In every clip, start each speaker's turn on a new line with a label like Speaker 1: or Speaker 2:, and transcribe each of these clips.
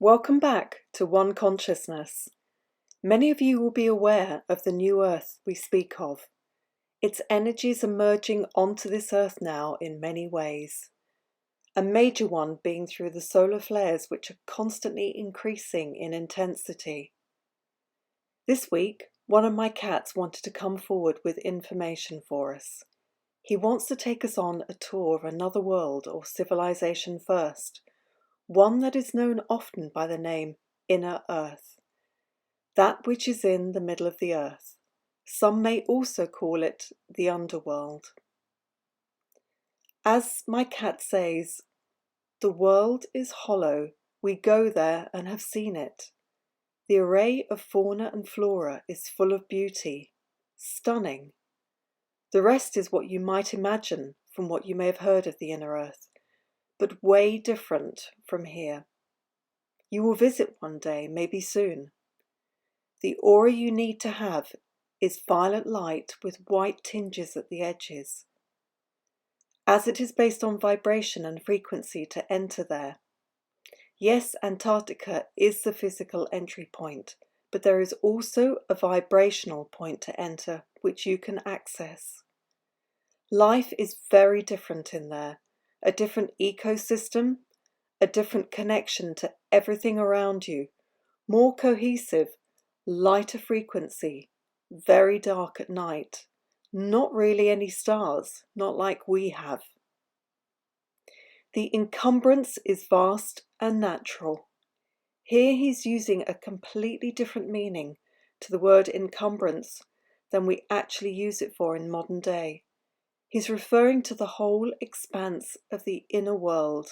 Speaker 1: Welcome back to One Consciousness. Many of you will be aware of the new Earth we speak of. Its energies emerging onto this Earth now in many ways. A major one being through the solar flares, which are constantly increasing in intensity. This week, one of my cats wanted to come forward with information for us. He wants to take us on a tour of another world or civilization first, one that is known often by the name Inner Earth, that which is in the middle of the earth. Some may also call it the underworld. As my cat says, the world is hollow. We go there and have seen it. The array of fauna and flora is full of beauty, stunning. The rest is what you might imagine from what you may have heard of the inner earth, but way different from here. You will visit one day, maybe soon. The aura you need to have is violet light with white tinges at the edges, as it is based on vibration and frequency to enter there. Yes, Antarctica is the physical entry point, but there is also a vibrational point to enter, which you can access. Life is very different in there, a different ecosystem, a different connection to everything around you, more cohesive, lighter frequency, very dark at night, not really any stars, not like we have. The encumbrance is vast and natural. Here he's using a completely different meaning to the word encumbrance than we actually use it for in modern day. He's referring to the whole expanse of the inner world.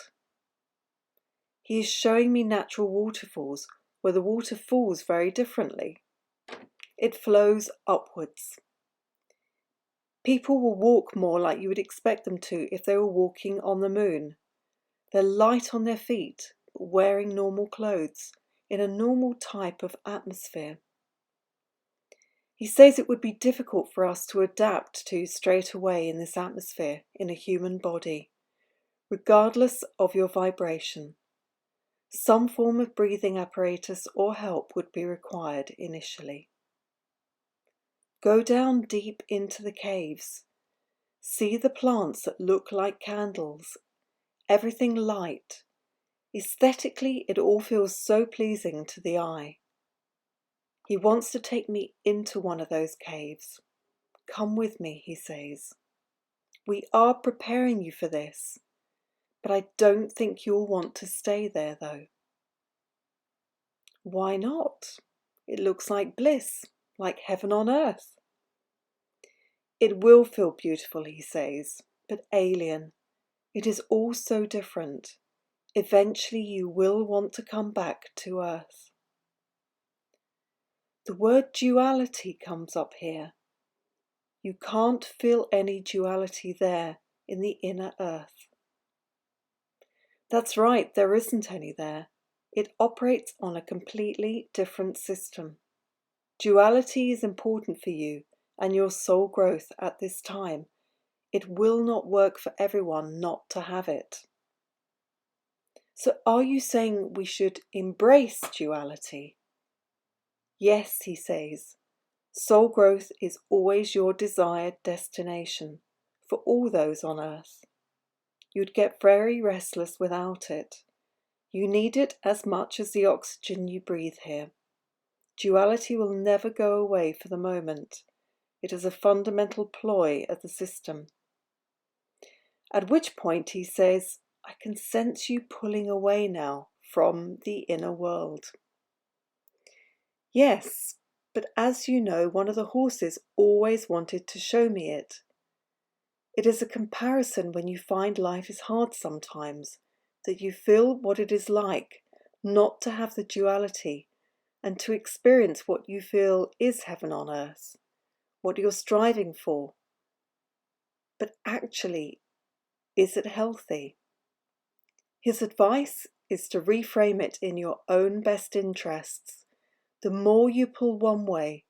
Speaker 1: He is showing me natural waterfalls where the water falls very differently. It flows upwards. People will walk more like you would expect them to if they were walking on the moon. They're light on their feet, but wearing normal clothes in a normal type of atmosphere. He says it would be difficult for us to adapt to straight away in this atmosphere in a human body, regardless of your vibration. Some form of breathing apparatus or help would be required initially. Go down deep into the caves. See the plants that look like candles. Everything light. Aesthetically, it all feels so pleasing to the eye. He wants to take me into one of those caves. Come with me, he says. We are preparing you for this, but I don't think you'll want to stay there, though. Why not? It looks like bliss, like heaven on earth. It will feel beautiful, he says, but alien. It is all so different. Eventually you will want to come back to earth. The word duality comes up here. You can't feel any duality there in the inner earth. That's right, there isn't any there. It operates on a completely different system. Duality is important for you and your soul growth at this time. It will not work for everyone not to have it. So are you saying we should embrace duality? Yes, he says. Soul growth is always your desired destination for all those on earth. You'd get very restless without it. You need it as much as the oxygen you breathe here. Duality will never go away for the moment. It is a fundamental ploy of the system. At which point he says, I can sense you pulling away now from the inner world. Yes, but as you know, one of the horses always wanted to show me it. It is a comparison when you find life is hard sometimes, that you feel what it is like not to have the duality and to experience what you feel is heaven on earth, what you're striving for. But actually, is it healthy? His advice is to reframe it in your own best interests. The more you pull one way,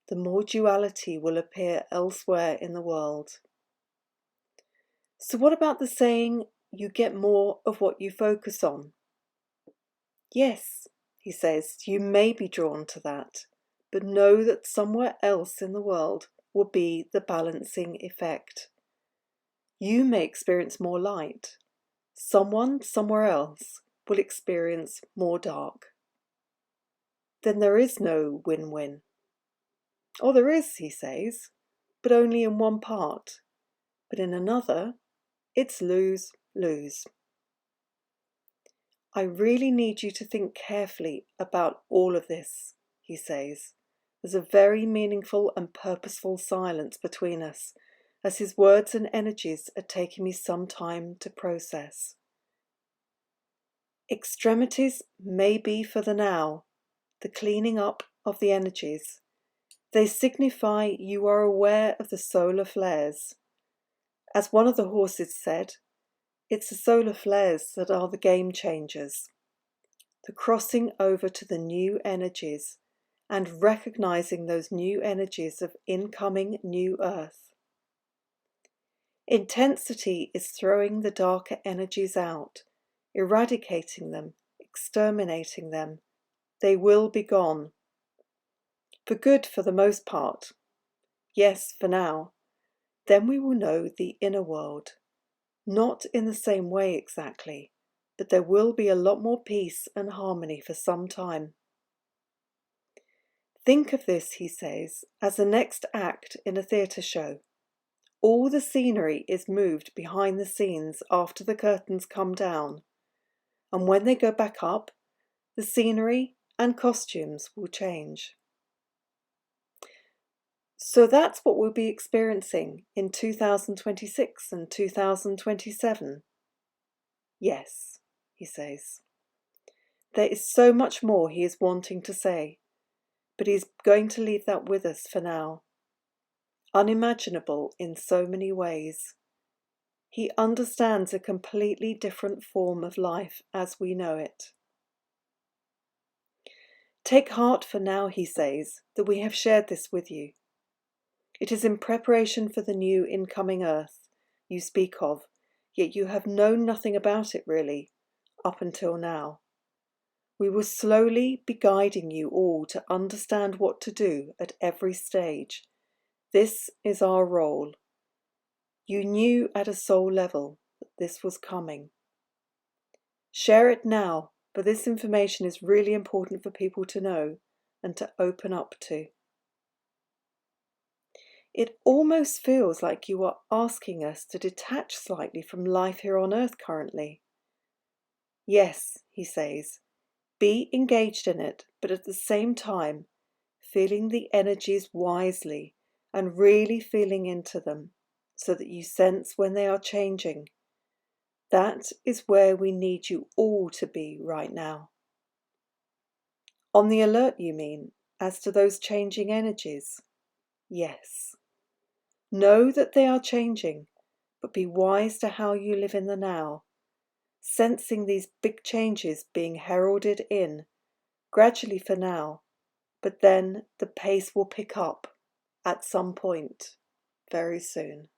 Speaker 1: the more duality will appear elsewhere in the world. So what about the saying, you get more of what you focus on? Yes, he says, you may be drawn to that, but know that somewhere else in the world will be the balancing effect. You may experience more light. Someone somewhere else will experience more dark. Then there is no win-win. Or there is, he says, but only in one part. But in another, it's lose-lose. I really need you to think carefully about all of this, he says. There's a very meaningful and purposeful silence between us, as his words and energies are taking me some time to process. Extremities may be for the now, the cleaning up of the energies. They signify you are aware of the solar flares. As one of the horses said, it's the solar flares that are the game changers. The crossing over to the new energies and recognizing those new energies of incoming new earth. Intensity is throwing the darker energies out, eradicating them, exterminating them. They will be gone. For good for the most part. Yes, for now. Then we will know the inner world. Not in the same way exactly, but there will be a lot more peace and harmony for some time. Think of this, he says, as the next act in a theatre show. All the scenery is moved behind the scenes after the curtains come down, and when they go back up, the scenery and costumes will change. So that's what we'll be experiencing in 2026 and 2027. Yes, he says. There is so much more he is wanting to say, but he's going to leave that with us for now. Unimaginable in so many ways. He understands a completely different form of life as we know it. Take heart for now, he says, that we have shared this with you. It is in preparation for the new incoming earth you speak of, yet you have known nothing about it really, up until now. We will slowly be guiding you all to understand what to do at every stage. This is our role. You knew at a soul level that this was coming. Share it now, but this information is really important for people to know and to open up to. It almost feels like you are asking us to detach slightly from life here on earth currently. Yes, he says, be engaged in it, but at the same time, feeling the energies wisely and really feeling into them so that you sense when they are changing. That is where we need you all to be right now. On the alert, you mean, as to those changing energies? Yes. Know that they are changing, but be wise to how you live in the now, sensing these big changes being heralded in, gradually for now, but then the pace will pick up at some point very soon.